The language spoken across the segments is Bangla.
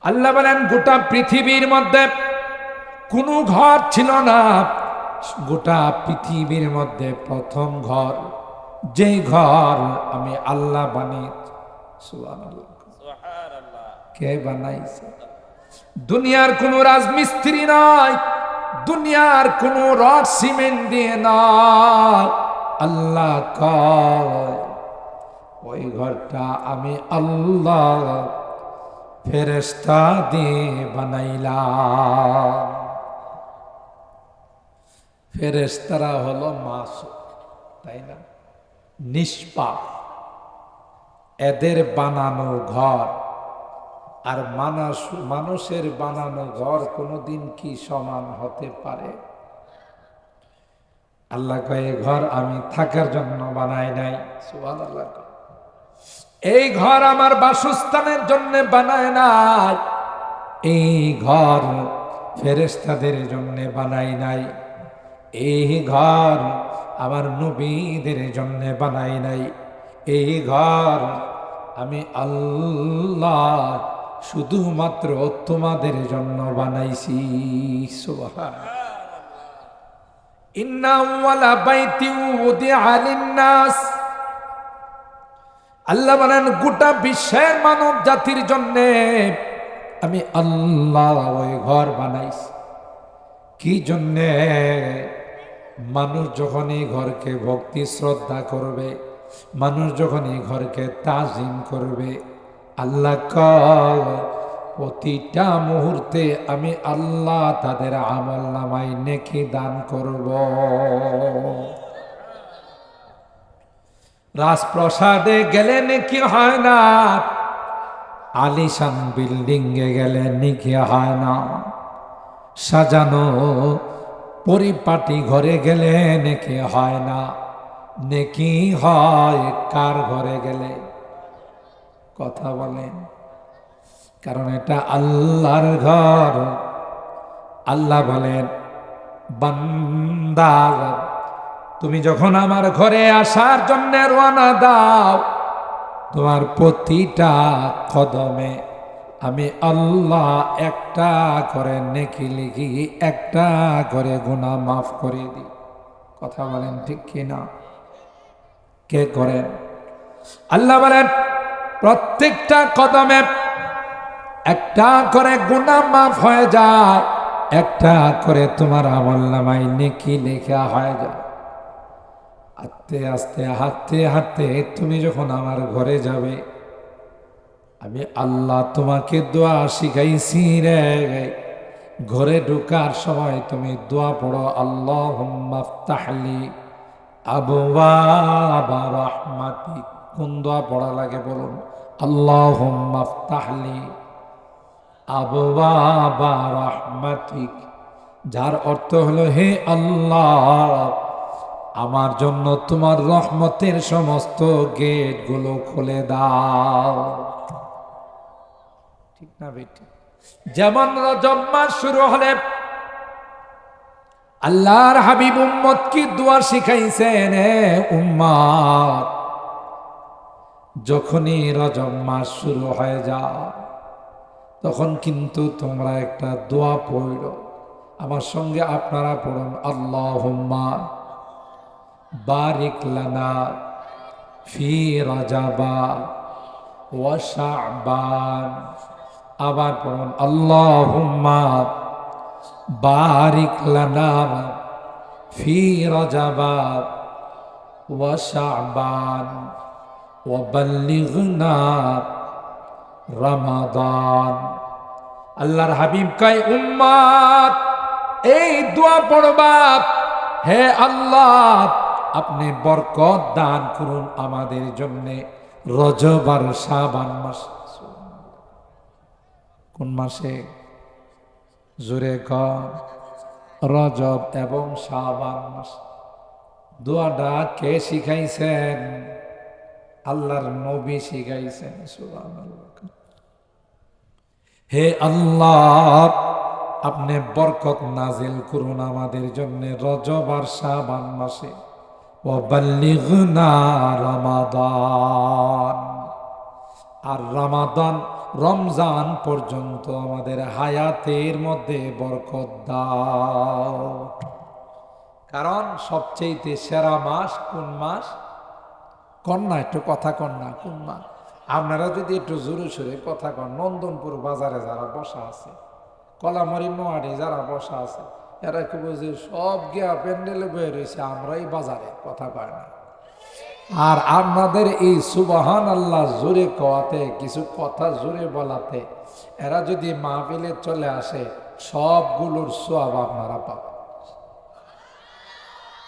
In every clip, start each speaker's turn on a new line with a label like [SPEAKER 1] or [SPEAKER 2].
[SPEAKER 1] আল্লাহ বলেন গোটা পৃথিবীর মধ্যে কোনো ঘর ছিল না, গোটা পৃথিবীর মধ্যে প্রথম ঘর, যে ঘর আমি আল্লাহ বানিয়েছি। সুবহানাল্লাহ। কে বানাইছে? দুনিয়ার কোন রাজমিস্ত্রি নয়, দুনিয়ার কোন রড সিমেন্ট দিয়ে নয়। আল্লাহ কয় ওই ঘরটা আমি আল্লাহ ফেরেশতা দিয়ে বানাইলাম। ফেরেশতারা হলো মাসুম, তাই না? নিষ্পাপ। এদের বানানো ঘর আর মানুষের বানানো ঘর কোনোদিন কি সমান হতে পারে? আল্লাহ কয় ঘর আমি থাকার জন্য বানাই নাই। সুবহানাল্লাহ। এই ঘর আমার বাসস্থানের জন্য বানায় নাই, এই ঘর ফেরেশতাদের জন্য বানাই নাই, এই ঘর আমার নবীদের জন্য বানাই নাই, এই ঘর আমি আল্লাহ শুধুমাত্র তোমাদের জন্য বানাইছি। সুবহানাল্লাহ। ইন্না আউওয়ালা বাইতিন উদিআ লিন-নাস, আল্লাহ বলেন গোটা বিশ্বের মানব জাতির জন্য আমি আল্লাহ ওই ঘর বানাইছি। কি জন্যে? মানুষ যখন এই ঘরকে ভক্তি শ্রদ্ধা করবে, মানুষ যখন এই ঘরকে তাজিম করবে, আল্লাহ কয় প্রতিটা মুহূর্তে আমি আল্লাহ তাদের আমল নামায় নেকি দান করব। রাজপ্রাসাদে গেলে নেকি হয় না, আলিশান বিল্ডিং এ গেলে নেকি হয় না, সাজানো পরিপাটি ঘরে গেলে নেকি হয় না। নেকি হয় কার ঘরে গেলে? কথা বলেন। কারণ এটা আল্লাহর ঘর। আল্লাহ বলেন বান্দা তুমি যখন আমার ঘরে আসার জন্য রওনা দাও, তোমার প্রতিটা কদমে আমি আল্লাহ একটা করে নেকি লিখি, একটা করে গুনাহ মাফ করে দিই। কথা বলেন ঠিক কিনা? কে করেন? আল্লাহ বলেন প্রত্যেকটা কদমে একটা করে গুনাহ মাফ হয়ে যায়, একটা করে তোমার আমলনামায় নেকি লেখা হয়ে যায়। আস্তে আস্তে হাঁটতে হাঁটতে তুমি যখন আমার ঘরে যাবে, আমি আল্লাহ তোমাকে দোয়া শিখাইছি রে। ঘরে ঢোকার সময় তুমি দোয়া পড়ো, আল্লাহুম্মা ইফতাহলি আবওয়াবা রাহমাতিক। কোন দোয়া পড়া লাগে বলুন? আল্লাহুম্মা ইফতাহলি আবওয়াবা রাহমাতিক, যার অর্থ হলো হে আল্লাহ আমার জন্য তোমার রহমতের সমস্ত গেটগুলো খুলে দাও। ঠিক না বেটি? যেমন রজব মাস শুরু হলে আল্লাহর হাবিব উম্মত কি দোয়া শিখাইছেন, উম্মত যখনই রজব মাস শুরু হয়ে যায় তখন কিন্তু তোমরা একটা দোয়া পড়ো। আমার সঙ্গে আপনারা পড়ুন, আল্লাহুম্মা বারিক লানা ফি রাজাবা ওয়া শাবান। আবার পড়ুন, আল্লাহুম্মা বারিক লানা ফি রাজাবা ওয়া শাবান ওয়া বাল্লিগনা রমাদান। আল্লাহর হাবিব কয় উম্মত এই দোয়া পড়বা, হে আল্লাহ আপনি বরকত দান করুন আমাদের জন্য রজব আর শাবান মাস। কোন মাসে? জোরে কর। রজব এবং শাবান মাস। দোয়াটা কে শিখাইছেন? আল্লাহর নবী শিখাইছেন। সুবহানাল্লাহ। হে আল্লাহ আপনি বরকত নাজিল করুন আমাদের জন্য রজব আর শাবান মাসে, ওয়া বাল্লিগনা রমাদান। আর রমাদান রমজান পর্যন্ত আমাদের হায়াতের মধ্যে বরকত দাও। কারণ সবচেয়ে সেরা মাস কোন মাস? কন্যা একটু কথা কন্যা কোন মাস? আপনারা যদি একটু জোরে সোরে কথা কন, নন্দনপুর বাজারে যারা বসা আছে, কলামরি নোয়ারে যারা বসা আছে, এরা কি বুঝে সব গিয়া প্যান্ডেলে বয়ে রয়েছে, আমরাই বাজারে কথা পাই না। আর আপনাদের এই সুবহান আল্লাহ জোরে কওয়াতে, কিছু কথা জোরে বলাতে এরা যদি মাহফিলে চলে আসে, সবগুলোর সওয়াব আপনারা পাবেন।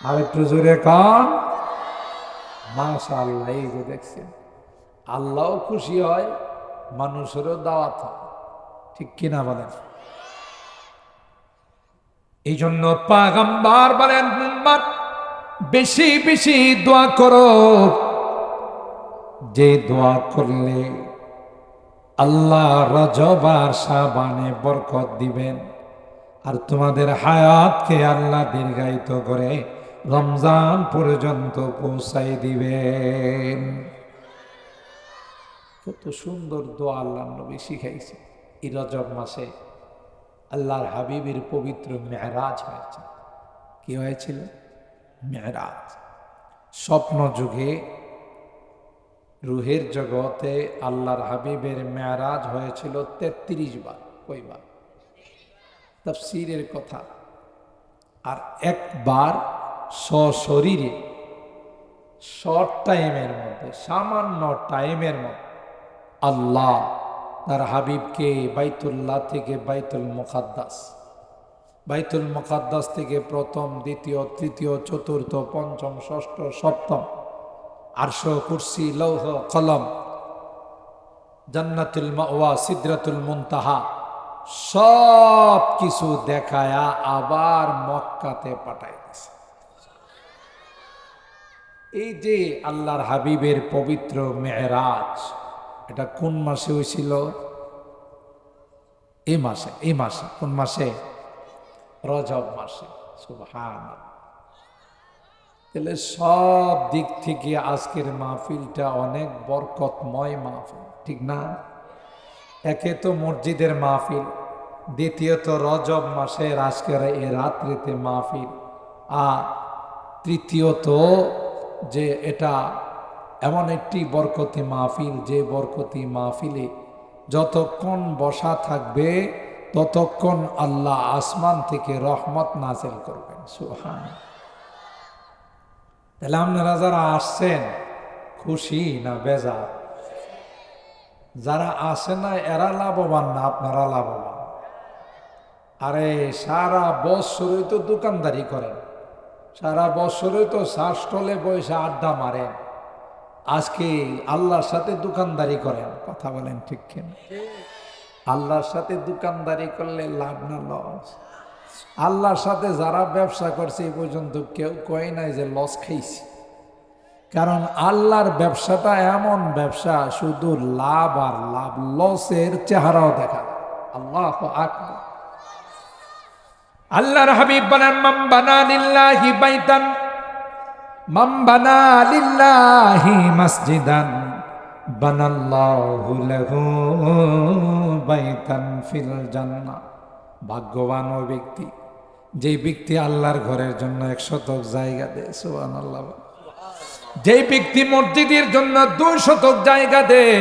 [SPEAKER 1] আর একটু জোরে কন মাশাআল্লাহ। এই যে দেখছেন, আল্লাহও খুশি হয়, মানুষেরও দাওয়াত হয়, ঠিক কিনা বলেন? এই জন্য পয়গম্বর বলেন, উম্মত বেশি বেশি দোয়া করো, যে দোয়া করলে আল্লাহ রজব আর শাবানে বরকত দিবেন, আর তোমাদের হায়াতকে আল্লাহ দীর্ঘায়িত করে রমজান পর্যন্ত পৌঁছাই দিবেন। কত সুন্দর দোয়া আল্লাহ নবী শিখাইছে। এই রজব মাসে আল্লাহর হাবিবের পবিত্র মেরাজ হয়েছে। কি হয়েছিল? মেরাজ। স্বপ্ন যুগে রুহের জগতে আল্লাহর হাবিবের মেরাজ হয়েছিল 33 বার। কইবার? তাফসীরের কথা। আর একবার সশরীরে শর্ট টাইমের মধ্যে, সামান্য টাইমের মধ্যে আল্লাহ তার হাবিবকে বাইতুল্লাহ থেকে বাইতুল মুকাদ্দাস থেকে প্রথম, দ্বিতীয়, তৃতীয়, চতুর্থ, পঞ্চম, ষষ্ঠ, সপ্তম, আরশ, কুরসি, লৌহ, কলম, জান্নাতুল মাওয়া, সিদরাতুল মুনতাহা সব কিছু দেখায়া আবার মক্কাতে পাঠায় দিয়েছে। এই যে আল্লাহর হাবিবের পবিত্র মেরাজ, এটা কোন মাসে হয়েছিল? এই মাসে। কোন মাসে? রজব মাসে। সুবহানাল্লাহ। তাহলে সব দিক থেকে আজকের মাহফিলটা অনেক বরকতময় মাহফিল, ঠিক না? একে তো মসজিদের মাহফিল, দ্বিতীয়ত রজব মাসের আজকের এই রাত্রিতে মাহফিল, আর তৃতীয়ত যে এটা এমন একটি বরকতি মাহফিল, যে বরকতি মাহফিলে যতক্ষণ বসা থাকবে ততক্ষণ আল্লাহ আসমান থেকে রহমত নাযিল করবেন। সুবহানাল্লাহ। তাহলে আপনারা যারা আসছেন খুশি না বেজার? যারা আসে না এরা লাভবান না আপনারা লাভবান? আরে সারা বছরই তো দোকানদারি করেন, সারা বছরই তো চা স্টলে বসে আড্ডা মারেন, আজকে আল্লাহর সাথে দোকানদারি করেন। কথা বলেন ঠিক কিনা? আল্লাহর সাথে দোকানদারি করলে লাভ না লস? আল্লাহর সাথে যারা ব্যবসা করছে এই পর্যন্ত কেউ কয় নাই যে লস খাইছে। কারণ আল্লাহর ব্যবসাটা এমন ব্যবসা, শুধু লাভ আর লাভ, লসের চেহারাও দেখা। আল্লাহু আকবার। আল্লাহর হাবিব বলেন, মান বানা লিল্লাহি বাইতান, মান বানা লিল্লাহি মসজিদান বানাল্লাহু লাহু বাইতান ফিল জান্নাহ। ভাগ্যবান ওই ব্যক্তি যে ব্যক্তি আল্লাহর ঘরের জন্য 1 শতক জায়গা দেয়। সুবহানাল্লাহ। যে ব্যক্তি মসজিদের জন্য 2 শতক জায়গা দেয়,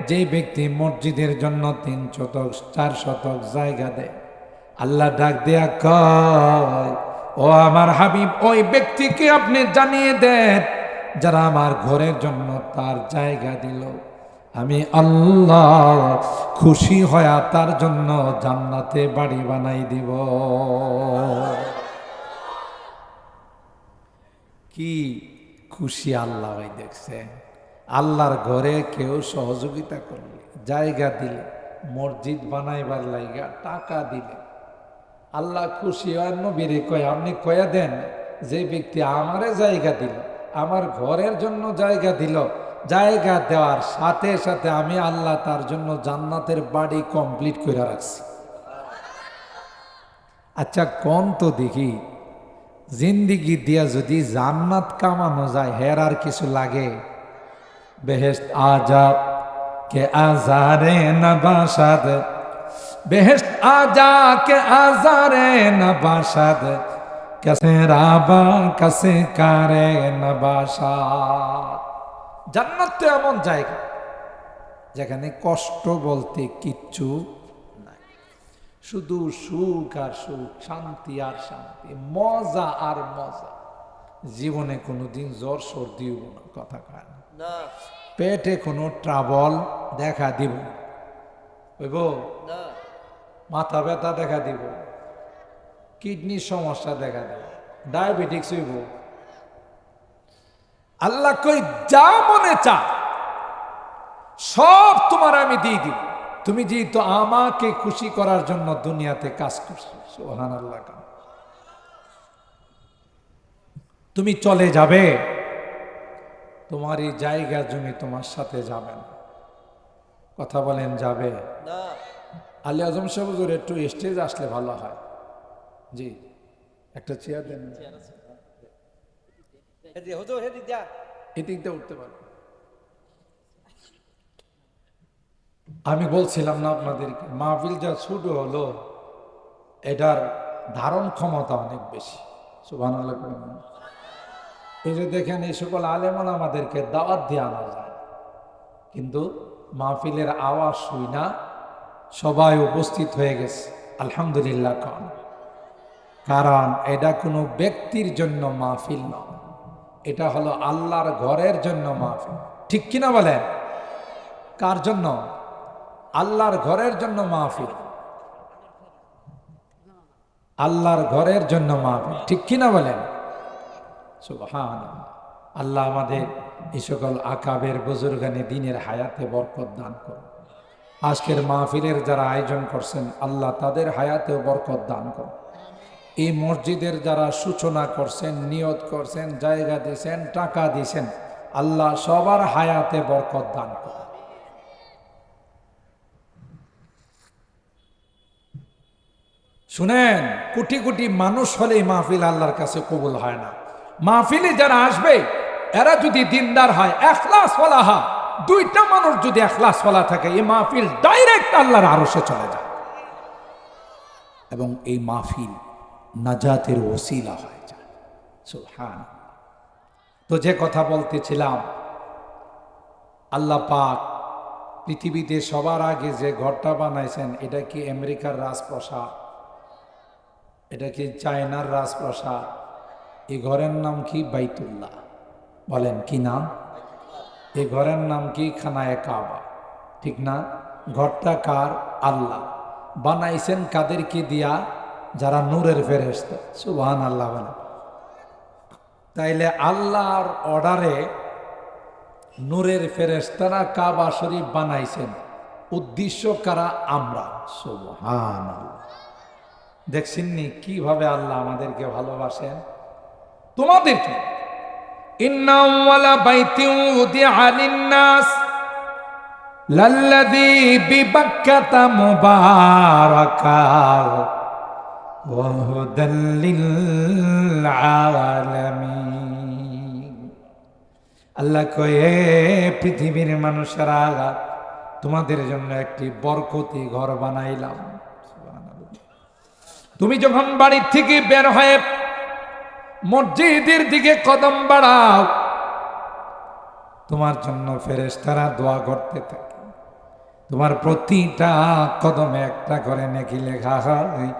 [SPEAKER 1] যে ব্যক্তি মসজিদের জন্য 3 শতক 4 শতক জায়গা দেয়, আল্লাহ ডাক দেয়া কয়, ও আমার হাবিব, ওই ব্যক্তিকে আপনি জানিয়ে দেন যারা আমার ঘরের জন্য তার জায়গা দিল, আমি আল্লাহ খুশি হয়া তার জন্য জান্নাতে বাড়ি বানাই দিব। কি খুশি আল্লাহ! ভাই দেখছেন, আল্লাহর ঘরে কেউ সহযোগিতা করলে, জায়গা দিলে, মসজিদ বানাইবার লাইগা টাকা দিলে আল্লাহ খুশি হয়। নবীরে কয়, আপনি কয়া দেন যে ব্যক্তি আমারে জায়গা দিল, আমার ঘরের জন্য জায়গা দিল, জায়গা দেওয়ার সাথে সাথে আমি আল্লাহ তার জন্য জান্নাতের বাড়ি কমপ্লিট করে রাখছি। আচ্ছা কোন তো দেখি, জিন্দিগি দিয়া যদি জান্নাত কামানো যায়, হের আর কিছু লাগে? বেহেশত আজাব के आजारे नबाशाद बेहेश्त आजा के आजारे नबाशाद कैसे राबा कैसे कारे नबाशाद জান্নাত তো এমন জায়গা যেখানে কষ্ট বলতে কিচ্ছু নাই, শুধু সুখ আর সুখ, শান্তি আর শান্তি, মজা আর মজা। জীবনে কোনোদিন জ্বর সর্দিও না, কথা কয় না, পেটে কোনো ট্রাবল দেখা দিব হইব না, মাথা ব্যথা দেখা দিব, কিডনির সমস্যা দেখা দিব, ডায়াবেটিক্স হইব। আল্লাহ কই যা মনে চা সব তোমার আমি দিয়ে দিব, তুমি যেহেতু আমাকে খুশি করার জন্য দুনিয়াতে কাজ করছো। সুবহানাল্লাহ। তুমি চলে যাবে, তোমার এই জায়গা জমি তোমার সাথে যাবে না। কথা বলেন যাবে না? আলী আজম সাহেব হুজুর একটু স্টেজ আসলে ভালো হয়। জি, একটা চেয়ার দেন, এদিকটা উঠতে পারবে। আমি বলছিলাম না আপনাদেরকে, মাহফিল যা ছোট হলো এটার ধারণ ক্ষমতা অনেক বেশি। সুবহানাল্লাহ। এই যে দেখেন, এই সকল আলেমান আমাদেরকে দাওয়াত দিয়ে আনা যায়, কিন্তু মাহফিলের আওয়াজ শুই না, সবাই উপস্থিত হয়ে গেছে আলহামদুলিল্লাহ। কারণ এটা কোনো ব্যক্তির জন্য মাহফিল নয়, এটা হলো আল্লাহর ঘরের জন্য মাহফিল। ঠিক কিনা বলেন? কার জন্য? আল্লাহর ঘরের জন্য মাহফিল, আল্লাহর ঘরের জন্য মাহফিল। ঠিক কিনা বলেন? সুবহানাল্লাহ। আল্লাহ আমাদের এই সকল আকাবের বুজুর্গানে দিনের হায়াতে বরকত দান করুন। আজকের মাহফিলের যারা আয়োজন করছেন আল্লাহ তাদের হায়াতেও বরকত দান করুন। এই মসজিদের যারা সূচনা করছেন, নিয়ত করছেন, জায়গা দিয়েছেন, টাকা দিয়েছেন, আল্লাহ সবার হায়াতে বরকত দান করুন। শুনেন, কোটি কোটি মানুষ হলে এই মাহফিল আল্লাহর কাছে কবুল হয় না। মাহফিলে যারা আসবে এরা যদি দিনদার হয়, ইখলাসওয়ালা হয়, দুইটা মানুষ যদি ইখলাসওয়ালা থাকে, এই মাহফিল ডাইরেক্ট আল্লাহর আরশে চলে যায় এবং এই মাহফিল নাজাতের ওসিলা হয়ে যায়। সুবহানাল্লাহ। তো যে কথা বলতেছিলাম, আল্লাহ পাক পৃথিবীতে সবার আগে যে ঘরটা বানাইছেন, এটা কি আমেরিকার রাজপ্রাসাদ? এটা কি চায়নার রাজপ্রাসাদ? এই ঘরের নাম কি? বাইতুল্লাহ। বলেন কি নাম? এই ঘরের নাম কি? খানায়ে কাবা। ঠিক না? ঘরটা কার? আল্লাহ। বানাইছেন কাদেরকে দিয়া? যারা নূরের ফেরেশতা। সুবহানাল্লাহ বলেন। তাইলে আল্লাহর অর্ডারে নূরের ফেরেশতারা কাবা শরীফ বানাইছেন, উদ্দেশ্য কারা? আমরা। সুবহানাল্লাহ। দেখছেননি কিভাবে আল্লাহ আমাদেরকে ভালোবাসেন? তোমাদেরকে ইন্না আউওয়ালা বাইতিন উদিআ লিন-নাস লাল্লাযী বিবাক্কাতা মুবারাকান ওয়া হুদাল লিল আলামিন। আল্লাহ কয়ে, পৃথিবীর মানুষেরা, তোমাদের জন্য একটি বরকতি ঘর বানাইলাম। তুমি যখন বাড়ির থেকে বের হয়ে মসজিদের দিকে কদম বাড়াও, তোমার জন্য ফেরেশতারা দোয়া করতে থাকে। তোমার প্রতিটা কদমে একটা করে নেকি লেখা হয়,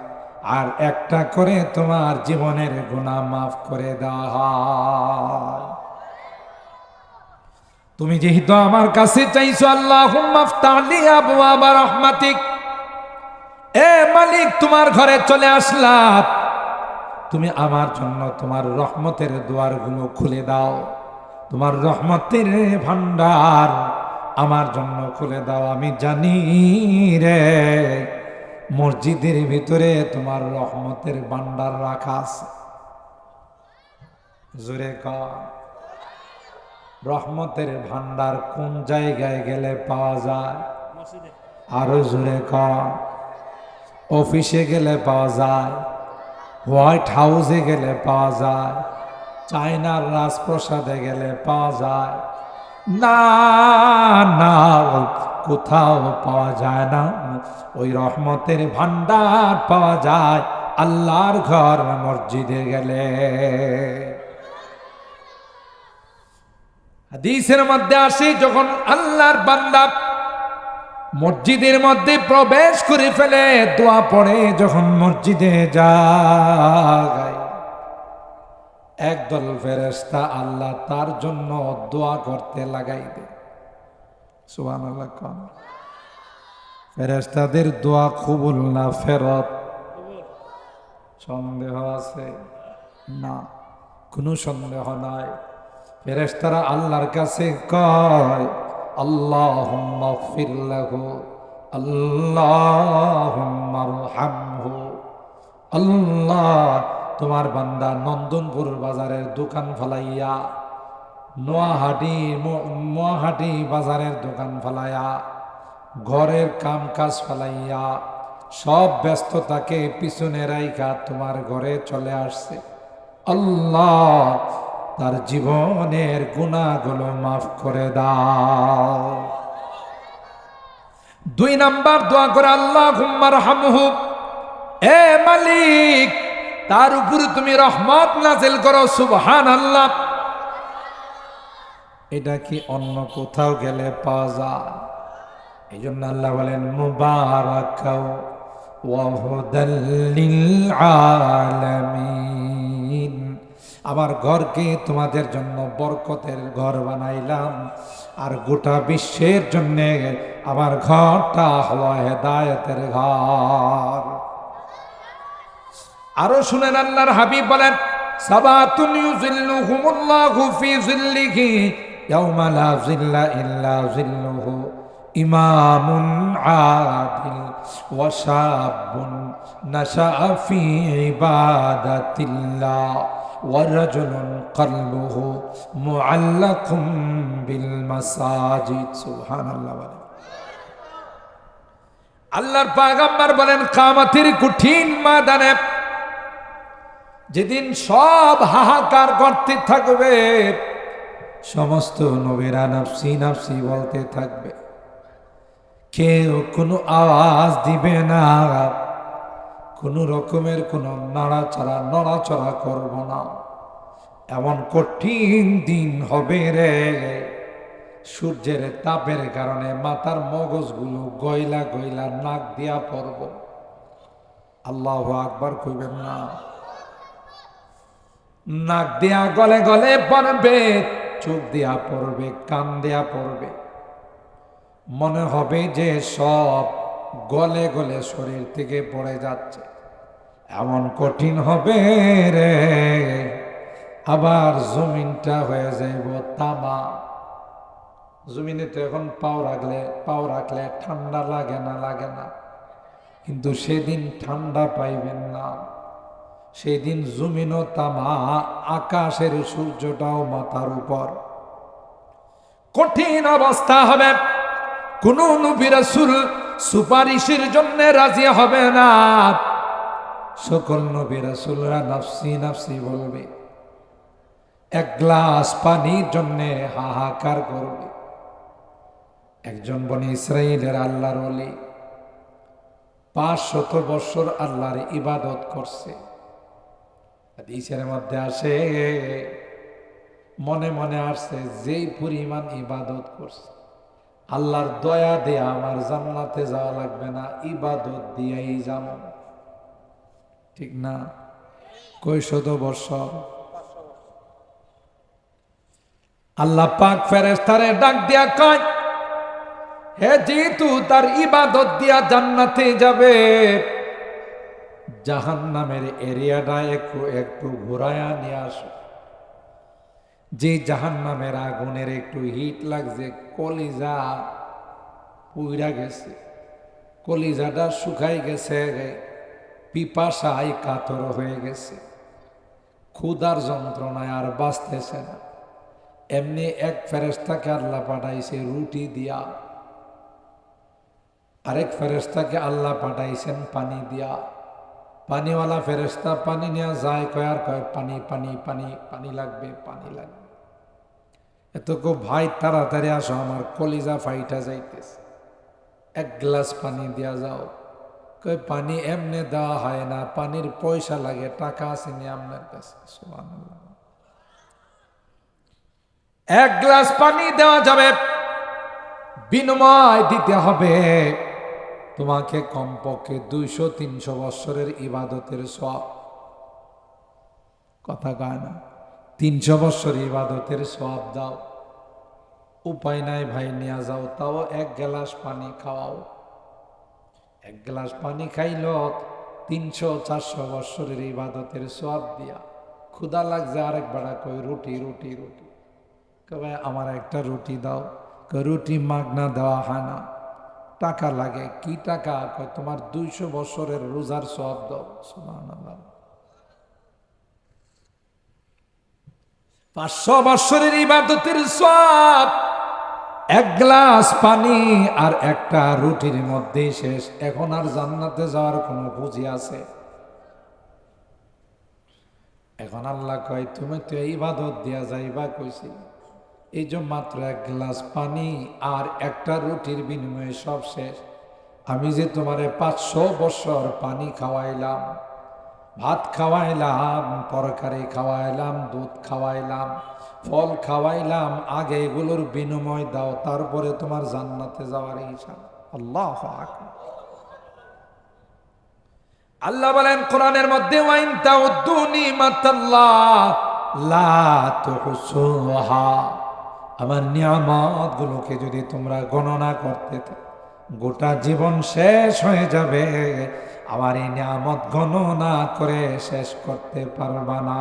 [SPEAKER 1] আর একটা করে তোমার জীবনের গুনাহ মাফ করে দেওয়া হয়। তুমি যেহেতু আমার কাছে চাইছো, আল্লাহুম্মা আফতাহ লি আবওয়াবা রাহমাতিক, এ মালিক তোমার ঘরে চলে আসলাম, তুমি আমার জন্য তোমার রহমতের দুয়ারগুলো খুলে দাও, তোমার রহমতের ভান্ডার আমার জন্য খুলে দাও। আমি জানি রে মসজিদের ভিতরে তোমার রহমতের ভান্ডার রাখা আছে। জোরে কর, রহমতের ভান্ডার কোন জায়গায় গেলে পাওয়া যায়? আরো জোরে কর। অফিসে গেলে পাওয়া যায়, হোয়াইট হাউসে গেলে পাওয়া যায়, চায়নার রাজপ্রাসাদে গেলে পাওয়া যায় না, না, কোথাও পাওয়া যায় না। ওই রহমতের ভান্ডার পাওয়া যায় আল্লাহর ঘর মসজিদে গেলে। হাদিসের মধ্যে আসে, যখন আল্লাহর বান্দা মসজিদের মধ্যে প্রবেশ করে ফেলে, দোয়া পড়ে যখন মসজিদে যায়, একদল ফেরেশতা আল্লাহ তার জন্য দোয়া করতে লাগাই দেয়। সুবহানাল্লাহ। কোন ফেরেশতাদের দোয়া কবুল না ফেরত? সন্দেহ আছে? না, কোনো সন্দেহ নাই। ফেরেশতারা আল্লাহর কাছে কয়, আল্লাহুম্মা গফির লাহু, আল্লাহুম্মা আরহামহু। আল্লাহ, তোমার বান্দা নন্দনপুর বাজারের দোকান ফালাইয়া, নোয়াহাটি বাজারের দোকান ফালাইয়া, ঘরের কাম কাজ ফালাইয়া, সব ব্যস্ততাকে পিছনে রাইখা তোমার ঘরে চলে আসছে। আল্লাহ, তার জীবনের গুনাহগুলো মাফ করে দাও। 2 নাম্বার দোয়া করে, আল্লাহুম্মা আরহামহু, এ মালিক, তার উপরে তুমি রহমত নাযিল করো। সুবহানাল্লাহ। এটা কি অন্য কোথাও গেলে পাওয়া যায়? এই জন্য আল্লাহ বলেন, মুবারাকাও ওয়া হুদাল লিল আলামিন। আমার ঘরকে তোমাদের জন্য বরকতের ঘর বানাইলাম, আর গোটা বিশ্বের জন্য আমার ঘরটা হলো হেদায়েতের ঘর। আরো শুনেন, আল্লাহর হাবিব বলেন, সাবাতুন ইউযিল্লুহুমুল্লাহু ফি যিল্লিহি ইয়াওমা লা যিল্লা ইল্লা যিল্লুহু, ইমামুন আদিল ওয়া শাবুন নাশাআ ফি ইবাদাতিল্লাহ ওয়া রাজুলুন কলবুহু মুআল্লাকুম বিল মাসাজিদ। সুবহানাল্লাহ। আল্লাহর পয়গম্বর বলেন, কিয়ামতের কঠিন ময়দানে, যেদিন সব হাহাকার করতে থাকবে, সমস্ত নবীরা নাফসি নাফসি বলতে থাকবে, কেউ কোনো আওয়াজ দিবে না, কোনো রকমের কোনো নড়াচড়া করব না। এমন কঠিন দিন হবে রে, সূর্যের তাপের কারণে মাথার মগজগুলো গয়লা গয়লা নাক দিয়া পড়ব। আল্লাহু আকবার কইবেন না? নাক দিয়া গলে গলে পড়বে, চোখ দিয়া পড়বে, কান দিয়া পড়বে, মনে হবে যে সব গলে গলে শরীর থেকে পড়ে যাচ্ছে। এমন কঠিন হবে রে। আবার জমিনটা হয়ে যাইব তামা। জমিনে তো এখন পাও রাখলে ঠান্ডা লাগে না, কিন্তু সেদিন ঠান্ডা পাইবেন না। সেদিন জমিনও তামা, আকাশের সূর্যটাও মাথার উপর। কঠিন অবস্থা হবে। কোন নবী রাসূল সুপারিশের জন্য রাজি হবে না। সকল নবী রাসূলরা নাফসি নাফসি বলবে। এক গ্লাস পানির জন্য হাহাকার করবে। একজন বনি ইসরাইলের আল্লাহর ওলি 500 বছর আল্লাহর ইবাদত করছে। হাদিসের মধ্যে আসে, মনে মনে আসছে, যেই পরিমাণ ইবাদত করছে, আল্লাহর দয়া দিয়ে আমার জান্নাতে যাওয়া লাগবে না, ইবাদত দিয়েই যাব। ঠিক না? কয় শত বছর? আল্লাহ পাক ফেরেশতারে ডাক দিয়া কয়, হে, যেহেতু তার ইবাদত দিয়া জান্নাতে যাবে, জাহান্নামের এরিয়াটা একটু ঘোরায়া নিয়ে আসো। যে জাহান্নামের আগুনের একটু হিট লাগছে, কলিজা পুইরা গেছে, কলিজাটা শুকাই গেছে, পিপাসায় কাতর হয়ে গেছে, ক্ষুধার যন্ত্রণায় আর বাঁচতেছে না। এমনি এক ফেরেশতাকে আল্লাহ পাঠাইছে রুটি দিয়া, আরেক ফেরেশতাকে আল্লাহ পাঠাইছেন পানি দিয়া। পানিওয়ালা ফেরেশতা পানি নিয়ে যায়, কয়ার কয়, পানি পানি পানি পানি লাগবে, পানি লাগবে। এত ভাই তাড়াতাড়ি আসো, আমার কলিজা ফাইটা যাইতেছে। এক গ্লাস পানি দেওয়া যাও। কই পানি এমনি দেওয়া হয় না, পানির পয়সা লাগে, টাকা আসেনি আপনার কাছে। সুবহানাল্লাহ। এক গ্লাস পানি দেওয়া যাবে, বিনিময় দিতে হবে তোমাকে কমপক্ষে 200-300 বৎসরের ইবাদতের সওয়াব। কথা কয় না? 300 বৎসর ইবাদতের সওয়াব দাও। উপায় নাই ভাই, নিয়ে যাও, তাও এক গ্লাস পানি খাওয়াও। এক গ্লাস পানি খাইল 300-400 বৎসরের ইবাদতের সওয়াব দিয়া। ক্ষুধা লাগছে, আরেক বেড়া কই রুটি রুটি রুটি। কবে আমার একটা রুটি দাও। রুটি মাগনা দেওয়া হয় না, টাকা লাগে। কি টাকা? তোমার 200 বছরের রোজার সওয়াব দাও। সুবহানাল্লাহ। 500 বছরের ইবাদতের সওয়াব এক গ্লাস পানি আর একটা রুটির মধ্যেই শেষ। এখন আর জান্নাতে যাওয়ার কোনো পুঁজি আছে? এখন আল্লাহ কয় তুমি তো ইবাদত দিয়া যাইবা কইছি, এই যে মাত্র এক গ্লাস পানি আর একটা রুটির বিনিময়ে সব শেষ। আমি যে তোমারে 500 বছর পানি খাওয়াইলাম, ভাত খাওয়াইলাম, তরকারি খাওয়াইলাম, দুধ খাওয়াইলাম, ফল খাওয়াইলাম, আগে এগুলোর বিনিময় দাও, তারপরে তোমার জান্নাতে যাওয়ার হিসাব। আল্লাহু আকবার। আল্লাহ বলেন কোরআনের মধ্যে, ওয়াইন তাউদ্দু নিমাতাল্লাহ লা তুহসুহা। আমার নিয়ামত গুলোকে যদি তোমরা গণনা করতে গোটা জীবন শেষ হয়ে যাবে। আমার এই নিয়ামত গণনা করে শেষ করতে পারবা না।